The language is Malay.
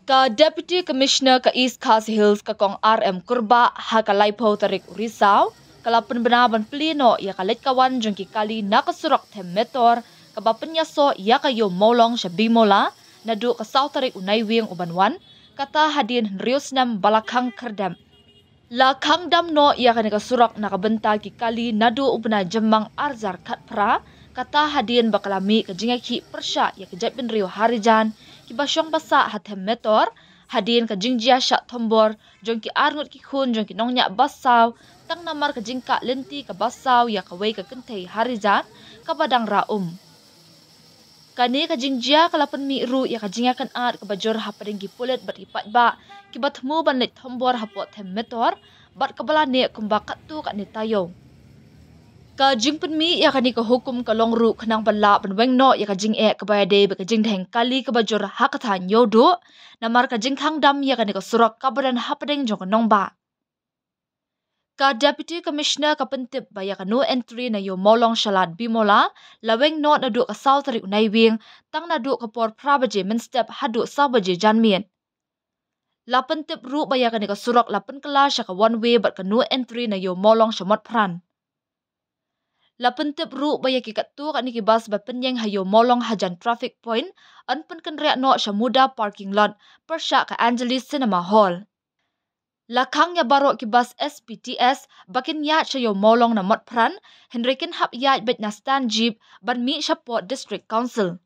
Ka Deputy Commissioner ka East Khas Hills ka kong RM Kurba ha kalaipo tarik Urisau, kalapan benaban plino ya kalit kawan jong kali nakasurok tem metor, kabapenyaso ya kayo molong siya bimola, nadu ka South tarik unaiwing ubanwan, kata hadin rius nam balakang kerdam. La kang dam no ya kanika surok nakabenta kali nadu ubna jemang arzar katpra, kata hadin bakalami kajingaki persya ya kejat bin rio harijan, kibasyong basa hatem metor, hadin ka jingjia syak tombor, jong ki arngut ki khun, jong ki nongnya basaw, tang namar ka jingka lenti ka basaw ya kaway ka kentay harijan, ka badang raum. Kani ka jingjia kalapan mi ru ya ka jingya kan at ka bajor hapading ki pulit bat ipat ba, ki batmu ban lit tombor hapot tem metor, bat kabala ne kumbakat tu kat ni tayo. Ka jing penmi ya kani ka hukum ka longru kanang bala penweng no ya ka jing ka bayade ba ka jing dheng kali ka bajor hakathan yodo namar ka jing khang dam ya kani ka surak ka badan hapadeng jong nong ba. Ka Deputy Commissioner ka pentip ba ya ka no entry na yo molong shalat bimola laweng no na du ka South ri unaiwing tang na du ka por prabaje men step hadu sabaje janmien. La pentip ru ba ya kani ka surak la penkala sya ka one way bat ka no entry na yo molong shamot pran. La pentip ru baya ki katu kat ni ki bas ba penyeng hayo molong hajan traffic point an pen kenrea no Shamuda parking lot persya ka Angeles Cinema Hall. La kang ya baro ki bas SPTS bakin ya sayo molong na mot pran henrekin hap ya bet na stand jeep ban mi Shapot District Council.